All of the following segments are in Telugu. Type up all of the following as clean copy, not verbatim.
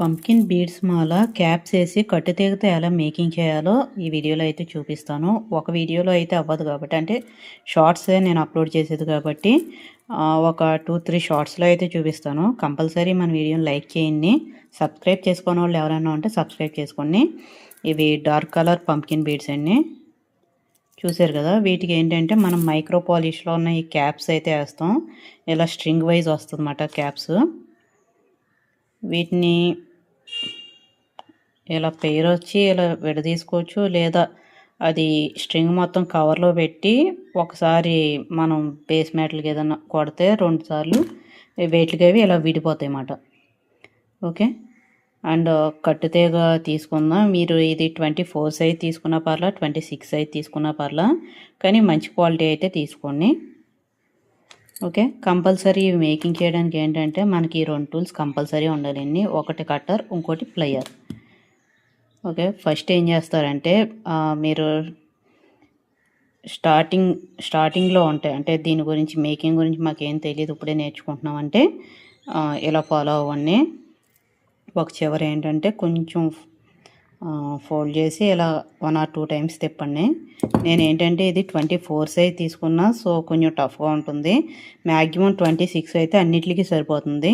పంకిన్ బీడ్స్ మాల క్యాప్స్ వేసి కట్టుతీగతో ఎలా మేకింగ్ చేయాలో ఈ వీడియోలో అయితే చూపిస్తాను. ఒక వీడియోలో అయితే అవ్వదు కాబట్టి, అంటే షార్ట్సే నేను అప్లోడ్ చేసేది కాబట్టి ఒక 2-3 షార్ట్స్లో అయితే చూపిస్తాను. కంపల్సరీ మన వీడియోని లైక్ చేయండి. సబ్స్క్రైబ్ చేసుకునే వాళ్ళు ఎవరైనా ఉంటే సబ్స్క్రైబ్ చేసుకోండి. ఇవి డార్క్ కలర్ పంకిన్ బీడ్స్ అండి, చూసారు కదా. వీటికి ఏంటంటే మనం మైక్రో పాలిష్లో ఉన్న ఈ క్యాప్స్ అయితే వేస్తాం. ఇలా స్ట్రింగ్ వైజ్ వస్తుంది అన్నమాట క్యాప్స్. వీటిని ఇలా పెయిర్ వచ్చి ఇలా విడదీసుకోవచ్చు, లేదా అది స్ట్రింగ్ మొత్తం కవర్లో పెట్టి ఒకసారి మనం బేస్ మ్యాట్లకి ఏదైనా కొడితే 2 సార్లు వేట్లకి అవి ఇలా విడిపోతాయి అన్నమాట. ఓకే, అండ్ కట్టుతీగ తీసుకుందాం. మీరు ఇది 24 సైజ్ తీసుకున్న పర్లా, 26 సైజ్ తీసుకున్న పర్లా, కానీ మంచి క్వాలిటీ అయితే తీసుకోండి. ఓకే, కంపల్సరీ మేకింగ్ చేయడానికి ఏంటంటే మనకి 2 టూల్స్ కంపల్సరీ ఉండాలండి. ఒకటి కట్టర్, ఇంకోటి ప్లయర్. ఓకే, ఫస్ట్ ఏం చేస్తారంటే మీరు స్టార్టింగ్లో ఉంటాయి, అంటే దీని గురించి మేకింగ్ గురించి మాకేం తెలియదు, ఇప్పుడే నేర్చుకుంటున్నాం అంటే ఇలా ఫాలో అవ్వండి. ఒక చివర ఏంటంటే కొంచెం ఫోల్డ్ చేసి ఇలా 1 or 2 టైమ్స్ తిప్పండి. నేను ఏంటంటే ఇది 24 సైజ్ తీసుకున్నా, సో కొంచెం టఫ్గా ఉంటుంది. మ్యాక్సిమం 26 అయితే అన్నిటికీ సరిపోతుంది.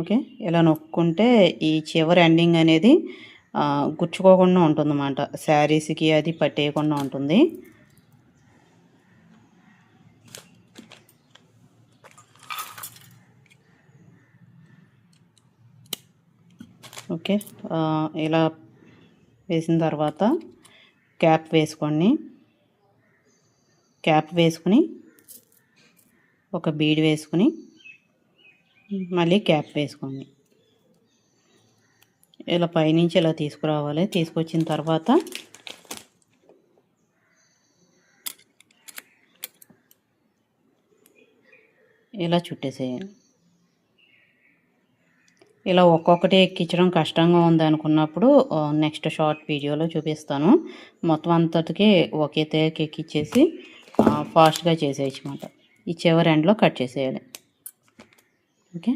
ఓకే, ఇలా నొక్కుంటే ఈ చివరి ఎండింగ్ అనేది గుచ్చుకోకుండా ఉంటుందన్నమాట, శారీస్కి అది పట్టేయకుండా ఉంటుంది. ఓకే, ఇలా వేసిన తర్వాత క్యాప్ వేసుకోండి. క్యాప్ వేసుకుని ఒక బీడ్ వేసుకుని మళ్ళీ క్యాప్ వేసుకోండి. ఇలా పైనుంచి ఇలా తీసుకురావాలి. తీసుకొచ్చిన తర్వాత ఇలా చుట్టేసేయాలి. ఇలా ఒక్కొక్కటి ఎక్కించడం కష్టంగా ఉంది అనుకున్నప్పుడు నెక్స్ట్ షార్ట్ వీడియోలో చూపిస్తాను. మొత్తం అంతటికి ఒకే తేకి ఎక్కిచ్చేసి ఫాస్ట్గా చేసేయచ్చు అన్నమాట. ఈ చివరి ఎండ్లో కట్ చేసేయాలి. ఓకే.